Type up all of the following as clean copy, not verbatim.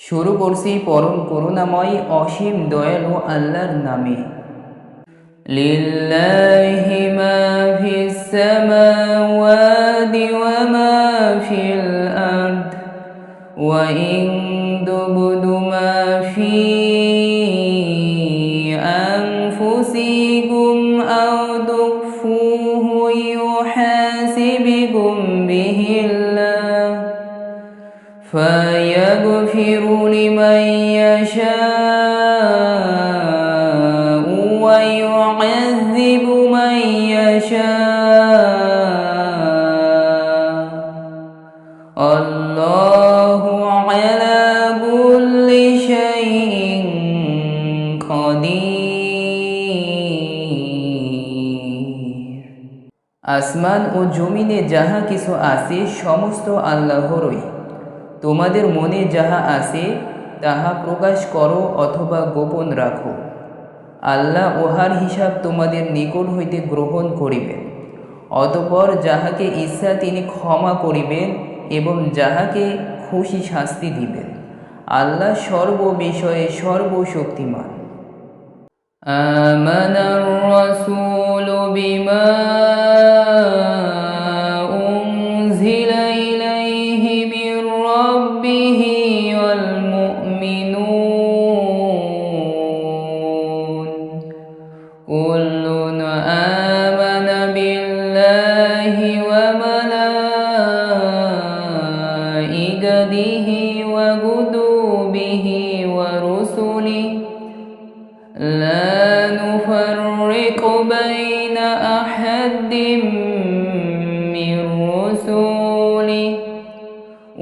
শুরু করছি পরম করুণাময় অসীম দয়ালু আল্লাহর নামে। লিল্লাহি মা ফিস সামাওয়াতি ওয়া মা ফিল আরদ ওয়া ইন তুবদু মা ফি আনফুসিকুম আও তুখফুহু ইউহাসিবকুম বিহিল্লাহ فيغفر لمن يشاء ويعذب من يشاء الله على كل شيء قدير। আসমান ও জমিনে যাহা কিছু আছে সমস্ত আল্লাহরই। তোমাদের মনে যাহা আছে তাহা প্রকাশ করো অথবা গোপন রাখো, আল্লাহ উহার হিসাব তোমাদের নিকট হইতে গ্রহণ করিবেন। অতঃপর যাহাকে ইচ্ছা তিনি ক্ষমা করিবেন এবং যাহাকে খুশি শাস্তি দিবেন। আল্লাহ সর্ব বিষয়ে সর্বশক্তিমান। আমানার রাসূলু বিমা كل آمن بالله وملائكته وكتبه ورسله لا نفرق بين أحد من رسله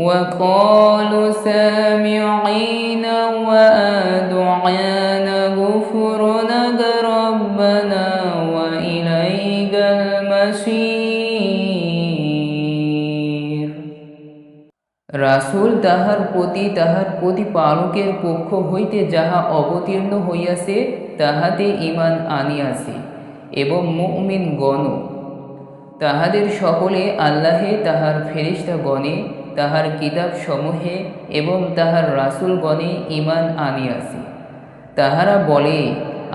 وقالوا سامعين وأطعنا غفرانك ربنا وإليك المصير। রাসূল তাহার প্রতিপালকের পক্ষ হইতে যাহা অবতীর্ণ হইয়াছে তাহাতে ঈমান আনিয়াছে এবং মুমিনগণ তাহাদের সকলে আল্লাহে, তাহার ফেরেশতাগণে, তাহার কিতাবসমূহে এবং তাহার রাসূলগণে ঈমান আনিয়াছে। তাহারা বলে,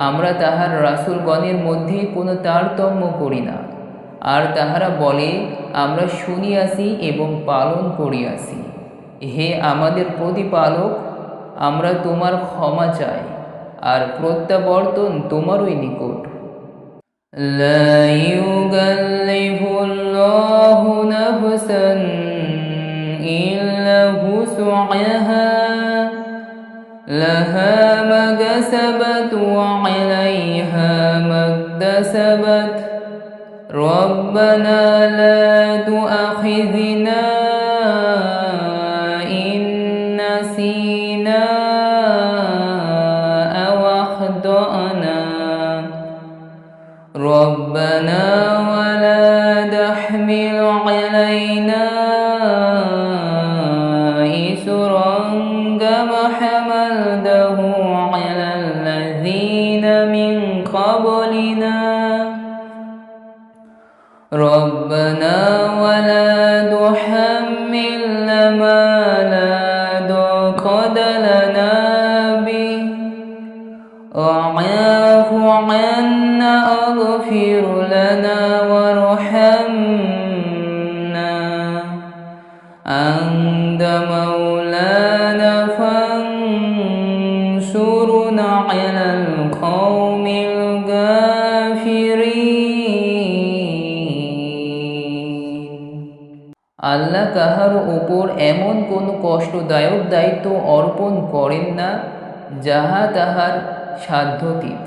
আমরা তাহার রাসূলগণের মধ্যে কোনো তারতম্য করি না। আর তাহারা বলে, আমরা শুনিয়াছি এবং পালন করিয়াছি। হে আমাদের প্রতিপালক, আমরা তোমার ক্ষমা চাই আর প্রত্যাবর্তন তোমারই নিকট। লা ইউকাল্লিফুল্লাহু নাফসান ইল্লা উসআহা লাহা মা কাসাবাত ওয়া আলাইহা মাকতাসাবাত রব্বানা লা তুআখিযনা ইন নাসিনা আও আখতানা ربنا ولا تحمل علينا إصرا كما حملته على الذين من قبلنا ربنا ولا تحملنا ما لا طاقة لنا به واعف عنا اغفر لنا وارحمنا أنت مولانا فانصرنا على القوم الكافرين। আল্লাহ কাহার উপর এমন কোনো কষ্টদায়ক দায়িত্ব অর্পণ করেন না যাহা তাহার সাধ্যাতীত।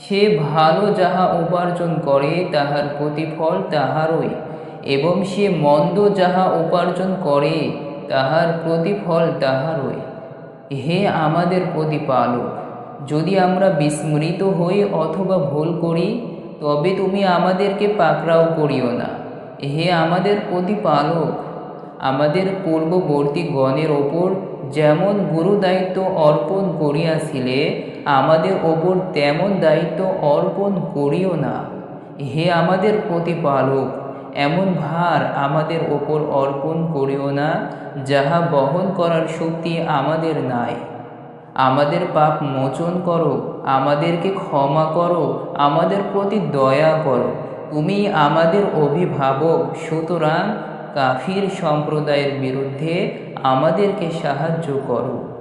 সে ভালো যাহা উপার্জন করে তাহার প্রতিফল তাহারই, এবং সে মন্দ যাহা উপার্জন করে তাহার প্রতিফল তাহারই। হে আমাদের প্রতিপালক, যদি আমরা বিস্মৃত হই অথবা ভুল করি তবে তুমি আমাদেরকে পাকড়াও করিও না। হে আমাদের প্রতিপালক, আমাদের পূর্ববর্তী গণের ওপর যেমন গুরু দায়িত্ব অর্পণ করিয়াছিলে আমাদের ওপর তেমন দায়িত্ব অর্পণ করিও না। হে আমাদের প্রতিপালক, এমন ভার আমাদের ওপর অর্পণ করিও না, যাহা বহন করার শক্তি আমাদের নাই। আমাদের পাপ মোচন করো, আমাদেরকে ক্ষমা করো, আমাদের প্রতি দয়া করো। তুমি আমাদের অভিভাবক, সুতরাং কাফির সম্প্রদায়ের বিরুদ্ধে আমাদেরকে সাহায্য করো।